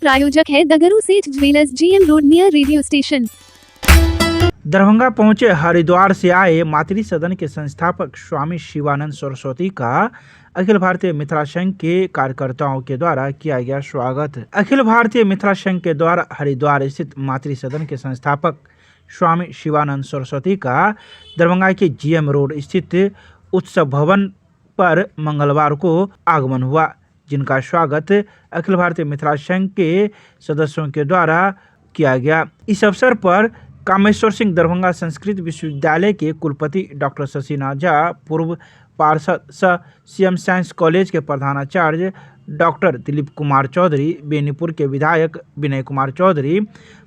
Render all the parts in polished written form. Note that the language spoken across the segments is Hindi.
प्रायोजक है दगरू सेठ jewellers, GM road near radio station. Darbhanga पहुंचे हरिद्वार से आए मातृ सदन के संस्थापक स्वामी शिवानंद सरस्वती का अखिल भारतीय मिथिला संघ के कार्यकर्ताओं के द्वारा किया गया स्वागत। अखिल भारतीय मिथिला संघ के द्वारा हरिद्वार स्थित मातृ सदन के संस्थापक स्वामी शिवानंद सरस्वती का दरभंगा के GM रोड स्थित उत्सव भवन पर मंगलवार को आगमन हुआ, जिनका स्वागत अखिल भारतीय मिथिला संघ के सदस्यों के द्वारा किया गया। इस अवसर पर कामेश्वर सिंह दरभंगा संस्कृत विश्वविद्यालय के कुलपति डॉक्टर शशिनाथ झा, पूर्व पार्षद सह CM साइंस कॉलेज के प्रधानाचार्य डॉक्टर दिलीप कुमार चौधरी, बेनीपुर के विधायक विनय कुमार चौधरी,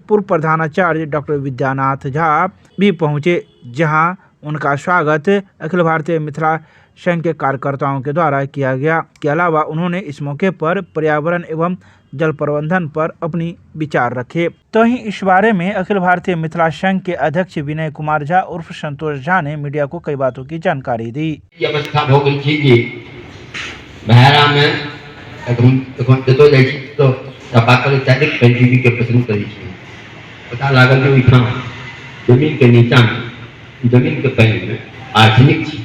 पूर्व प्रधानाचार्य डॉक्टर विद्यानाथ झा भी पहुंचे, जहां उनका स्वागत अखिल भारतीय मिथिला संघ के कार्यकर्ताओं के द्वारा किया गया। के अलावा उन्होंने इस मौके पर पर्यावरण एवं जल प्रबंधन पर अपनी विचार रखे। तो ही इस बारे में अखिल भारतीय मिथिला संघ के अध्यक्ष विनय कुमार झा उर्फ संतोष झा ने मीडिया को कई बातों की जानकारी दी। अवस्था भ गेल छै जे बहरा में एखन जतो जाइ छी तो चापाकल चारिक पेंटीबी के पसंद करै छी। पता लागल जे ओहिठाम जमीन के नीचा में जमीन के पानी में आर्सेनिक छै।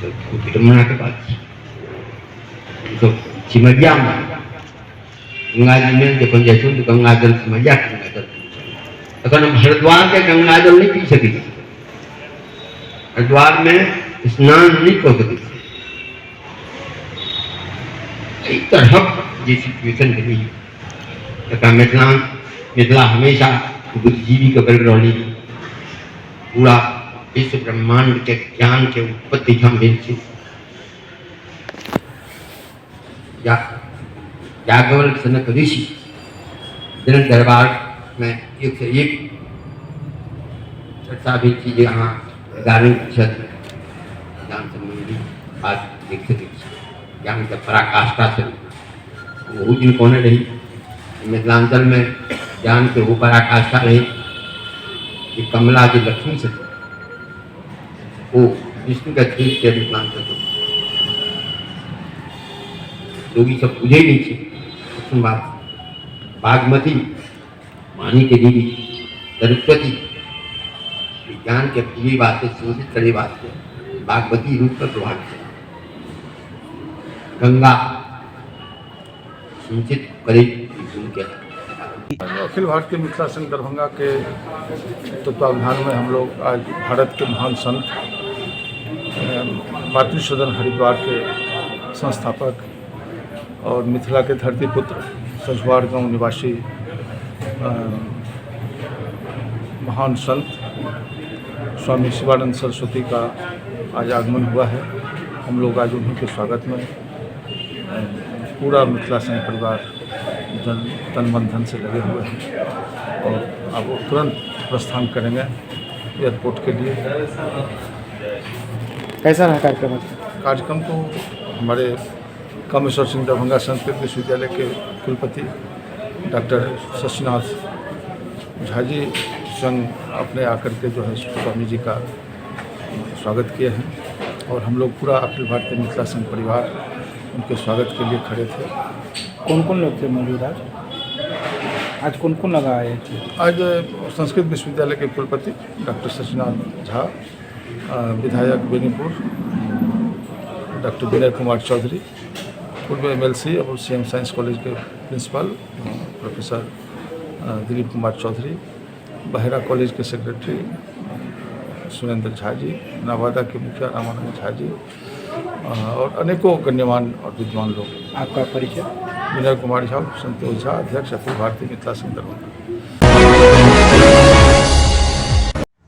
तो विडम्बना के बात छै। तो सिमरिया में गंगा जी में जखन जाइ छी तो गंगा जल सिमरिया के गंगा जल अखन हम हरिद्वार के गंगा जल नहीं पी सकै छी। हरिद्वार में स्नान नहीं कर सकै छी। एहि तरहक जे सिचुएशन भेलै तकरा मिथिला हमेशा बुद्धिजीवी के बल रहलै। पूरा विश्व ब्रह्मांड के ज्ञान के उत्पत्ति हम भेल छी। याज्ञवल्क्य सनक ऋषि जनक दरबार में एक से एक चर्चा भी थी जो अहाँ 11% ज्ञान संबंधी बात देख सकै छी। ज्ञान के पराकाष्ठा से वो दिन कोने रही मिथिलांचल में ज्ञान के वो पराकाष्ठा रही कि कमला जी लक्ष्मी से वो विष्णु का खेल के मिथिलांचल को लोग सब बुझे नहीं थे। बात बागमती मानी के दीदी सरस्वती विज्ञान के पूरी बातें शोधित करे वास्ते बागमती रूप पर प्रभावित है। गंगा सिंचित करे अखिल भारतीय मिथिला संघ दरभंगा के तत्वावधान में हम लोग आज भारत के महान संत मातृ सदन हरिद्वार के संस्थापक और मिथिला के धरती पुत्र सजवाड़ गांव निवासी महान संत स्वामी शिवानंद सरस्वती का आज आगमन हुआ है। हम लोग आज उन्हीं के स्वागत में पूरा मिथिला संघ परिवार तन मन धन से लगे हुए हैं और अब वो तुरंत प्रस्थान करेंगे एयरपोर्ट के लिए। कैसा रहा कार्यक्रम? कार्यक्रम तो हमारे कामेश्वर सिंह दरभंगा संस्कृत विश्वविद्यालय के कुलपति डॉक्टर शशिनाथ झा जी संग अपने आकर के जो है स्वामी जी का स्वागत किए हैं और हम लोग पूरा अखिल भारतीय मिथिला संघ परिवार उनके स्वागत के लिए खड़े थे। कौन कौन लोग थे मौजूद आज कौन कौन लगा आए थे? आज संस्कृत विश्वविद्यालय के कुलपति डॉक्टर शशिनाथ झा, विधायक बेनीपुर डॉक्टर विनय कुमार चौधरी, पूर्व MLC और CM साइंस कॉलेज के प्रिंसिपल प्रोफेसर दिलीप कुमार चौधरी, बहरा कॉलेज के सेक्रेटरी सुरेंद्र झा जी, नवादा के मुखिया रामानंद झा जी और अनेकों गण्यमान और विद्वान लोग। आपका परिचय? विनय कुमार झा, संतोष झा, अध्यक्ष अखिल भारतीय मिथिला संघ दरभंगा।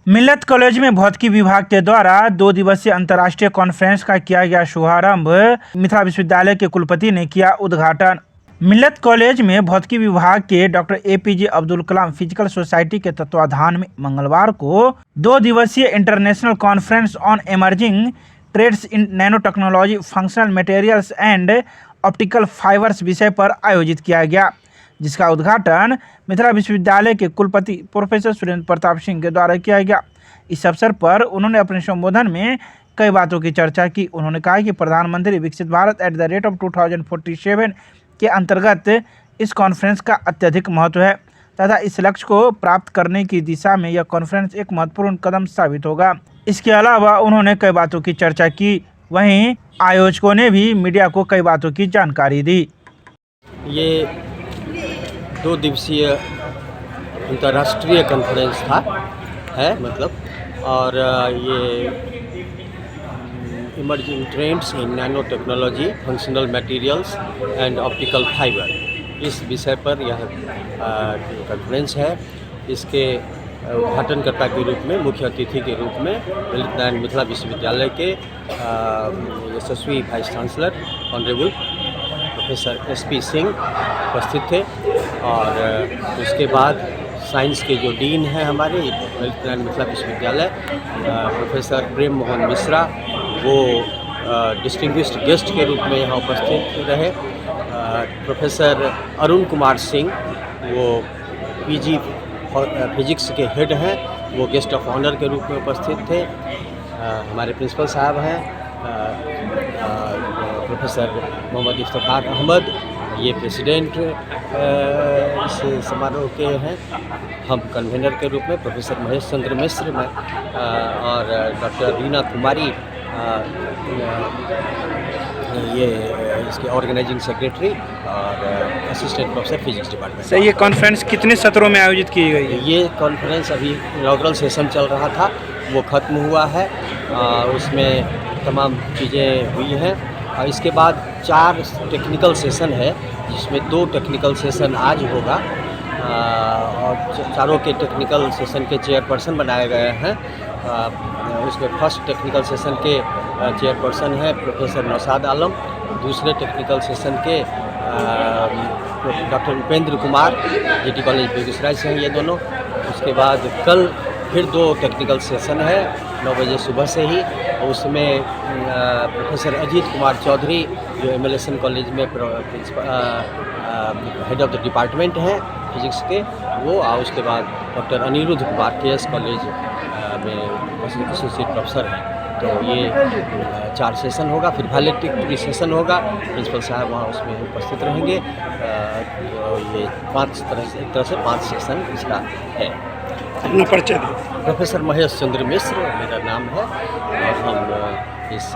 मिल्लत कॉलेज में भौतिकी विभाग के द्वारा 2 दिवसीय अंतर्राष्ट्रीय कॉन्फ्रेंस का किया गया शुभारंभ। मिथिला विश्वविद्यालय के कुलपति ने किया उद्घाटन। मिल्लत कॉलेज में भौतिकी विभाग के doctor APJ Abdul Kalam physical society के तत्वाधान में मंगलवार को 2 दिवसीय international conference on emerging trends in nano technology, functional materials and optical fibres विषय पर आयोजित किया गया, जिसका उद्घाटन मिथिला विश्वविद्यालय के कुलपति प्रोफेसर सुरेंद्र प्रताप सिंह के द्वारा किया गया। इस अवसर पर उन्होंने अपने संबोधन में कई बातों की चर्चा की। उन्होंने कहा कि प्रधानमंत्री विकसित भारत @2047 के अंतर्गत इस कॉन्फ्रेंस का अत्यधिक महत्व है तथा इस लक्ष्य को प्राप्त करने की दिशा में यह कॉन्फ्रेंस एक महत्वपूर्ण कदम साबित होगा। इसके अलावा उन्होंने कई बातों की चर्चा की। वहीं आयोजकों ने भी मीडिया को कई बातों की जानकारी दी। ये 2 दिवसीय अंतर्राष्ट्रीय कॉन्फ्रेंस है और ये emerging trends in nano technology, functional materials and optical fibre, इस विषय पर यह कॉन्फ्रेंस है। इसके उद्घाटनकर्ता के रूप में, मुख्य अतिथि के रूप में ललित नारायण मिथिला विश्वविद्यालय के यशस्वी vice chancellor honourable professor SP Singh उपस्थित थे और उसके बाद साइंस के जो डीन हैं हमारे ललित नारायण मिथिला विश्वविद्यालय प्रोफेसर प्रेम मोहन मिश्रा, वो डिस्टिंग्विश्ड गेस्ट के रूप में यहाँ उपस्थित रहे। प्रोफेसर अरुण कुमार सिंह, वो PG फिजिक्स के हेड हैं, वो गेस्ट ऑफ ऑनर के रूप में उपस्थित थे। हमारे प्रिंसिपल साहब हैं प्रोफेसर मोहम्मद इफ्तिखार अहमद, ये प्रेसिडेंट इस समारोह के हैं। हम कन्वेनर के रूप में प्रोफेसर महेश चंद्र मिश्र में और डॉक्टर रीना कुमारी, ये इसके ऑर्गेनाइजिंग सेक्रेटरी और assistant professor physics department. Sir, ये कॉन्फ्रेंस कितने सत्रों में आयोजित की गई है? ये कॉन्फ्रेंस अभी इनॉग्रल सेशन चल रहा था, वो ख़त्म हुआ है। उसमें तमाम चीज़ें हुई हैं और इसके बाद 4 टेक्निकल सेशन है, जिसमें 2 टेक्निकल सेशन आज होगा और चारों के टेक्निकल सेशन के चेयरपर्सन बनाए गए हैं। उसमें फर्स्ट टेक्निकल सेशन के चेयरपर्सन हैं प्रोफेसर नौशाद आलम, दूसरे टेक्निकल सेशन के doctor Upendra Kumar, GT college Begusarai से हैं ये दोनों। उसके बाद कल फिर 2 टेक्निकल सेशन है 9 बजे सुबह से ही, उसमें प्रोफेसर अजीत कुमार चौधरी जो MLSN कॉलेज में हेड ऑफ द डिपार्टमेंट हैं फिजिक्स के, वो और उसके बाद doctor Aniruddh Kumar KS college में एसोसिएट प्रोफेसर हैं। तो ये 4 सेशन होगा, फिर वैलेडिक्टरी सेशन होगा, प्रिंसिपल साहब वहाँ उसमें उपस्थित रहेंगे। तो ये एक तरह से 5 सेशन इसका है। अपना परिचय दें। प्रोफेसर महेश चंद्र मिश्र मेरा नाम है और हम इस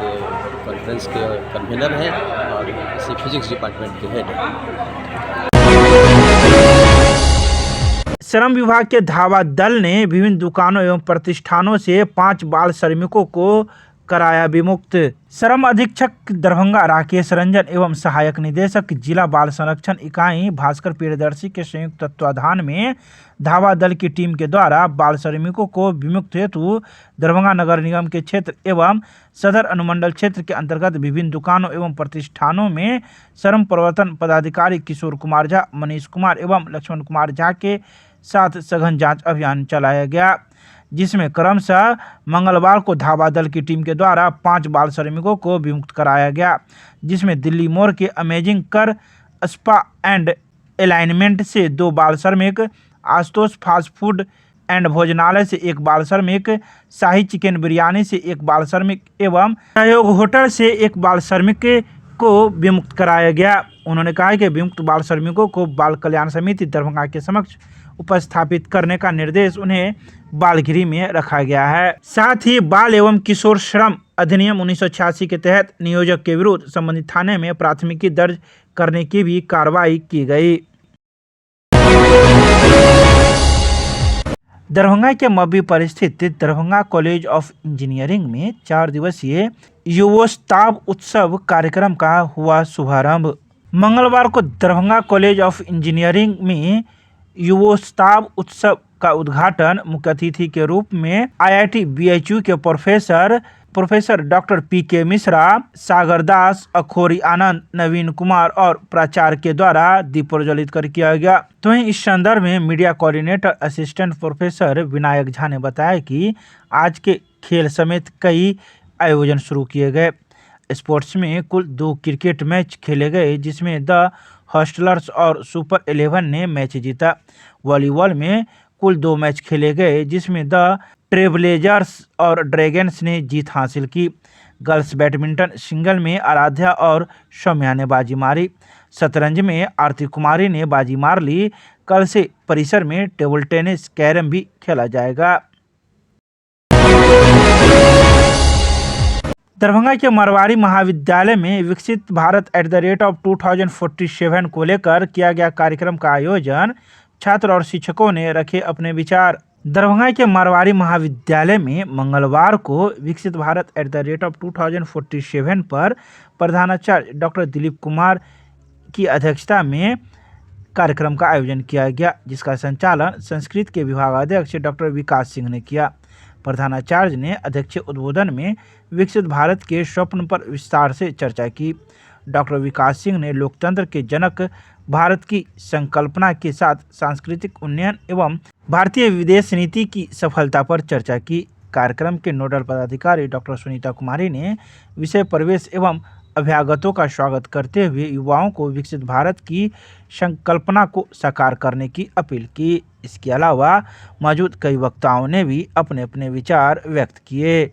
कॉन्फ्रेंस के कन्वीनर हैं और इसी फिजिक्स डिपार्टमेंट के हेड हैं। श्रम विभाग के धावा दल ने विभिन्न दुकानों एवं प्रतिष्ठानों से 5 बाल श्रमिकों को कराया विमुक्त। श्रम अधीक्षक दरभंगा राकेश रंजन एवं सहायक निदेशक जिला बाल संरक्षण इकाई भास्कर प्रियदर्शी के संयुक्त तत्वाधान में धावा दल की टीम के द्वारा बाल श्रमिकों को विमुक्त हेतु दरभंगा नगर निगम के क्षेत्र एवं सदर अनुमंडल क्षेत्र के अंतर्गत विभिन्न दुकानों एवं प्रतिष्ठानों में श्रम प्रवर्तन पदाधिकारी किशोर कुमार झा, मनीष कुमार एवं लक्ष्मण कुमार झा के साथ सघन जांच अभियान चलाया गया, जिसमें क्रमशः मंगलवार को धावा दल की टीम के द्वारा 5 बाल श्रमिकों को विमुक्त कराया गया, जिसमें दिल्ली मोड़ के अमेजिंग कर स्पा एंड अलाइनमेंट से 2 बाल श्रमिक, आशुतोष फास्ट फूड एंड भोजनालय से 1 बाल श्रमिक, शाही चिकन बिरयानी से 1 बाल श्रमिक एवं सहयोग होटल से 1 बाल श्रमिक को विमुक्त कराया गया। उन्होंने कहा कि विमुक्त बाल श्रमिकों को बाल कल्याण समिति दरभंगा के समक्ष उपस्थापित करने का निर्देश उन्हें बालगृह में रखा गया है। साथ ही बाल एवं किशोर श्रम अधिनियम 1986 के तहत नियोजक के विरुद्ध संबंधित थाने में प्राथमिकी दर्ज करने की भी कार्रवाई की गई। दरभंगा के मब्बी पर स्थित दरभंगा कॉलेज ऑफ इंजीनियरिंग में 4 दिवसीय युवोत्सव उत्सव कार्यक्रम का हुआ शुभारंभ। मंगलवार को दरभंगा कॉलेज ऑफ इंजीनियरिंग में युवोत्सव उत्सव का उद्घाटन मुख्य अतिथि के रूप में IIT BHU के प्रोफेसर डॉक्टर PK मिश्रा, सागर दास, अखोरी आनंद, नवीन कुमार और प्राचार्य के द्वारा दीप प्रज्वलित कर किया गया। तो वहीं इस संदर्भ में media coordinator assistant professor Vinayak Jha ने बताया कि आज के खेल समेत कई आयोजन शुरू किए गए। स्पोर्ट्स में कुल 2 क्रिकेट मैच खेले गए, जिसमें द हॉस्टलर्स और सुपर 11 ने मैच जीता। वॉलीबॉल में कुल 2 मैच खेले गए, जिसमें द ट्रेलब्लेजर्स और ड्रैगन्स ने जीत हासिल की। गर्ल्स बैडमिंटन सिंगल में आराध्या और सौम्या ने बाजी मारी। शतरंज में आरती कुमारी ने बाजी मार ली। कल से परिसर में टेबल टेनिस, कैरम भी खेला जाएगा। दरभंगा के मरवाड़ी महाविद्यालय में विकसित भारत @2047 को लेकर किया गया कार्यक्रम का आयोजन। छात्र और शिक्षकों ने रखे अपने विचार। दरभंगा के मरवाड़ी महाविद्यालय में मंगलवार को विकसित भारत @2047 पर प्रधानाचार्य डॉक्टर दिलीप कुमार की अध्यक्षता में कार्यक्रम का आयोजन किया गया, जिसका संचालन संस्कृत के विभागाध्यक्ष डॉक्टर विकास सिंह ने किया। प्रधानाचार्य ने अध्यक्षीय उद्बोधन में विकसित भारत के स्वप्न पर विस्तार से चर्चा की। डॉक्टर विकास सिंह ने लोकतंत्र के जनक भारत की संकल्पना के साथ सांस्कृतिक उन्नयन एवं भारतीय विदेश नीति की सफलता पर चर्चा की। कार्यक्रम के नोडल पदाधिकारी डॉक्टर सुनीता कुमारी ने विषय प्रवेश एवं अभ्यागतों का स्वागत करते हुए युवाओं को विकसित भारत की संकल्पना को साकार करने की अपील की। इसके अलावा मौजूद कई वक्ताओं ने भी अपने अपने विचार व्यक्त किए।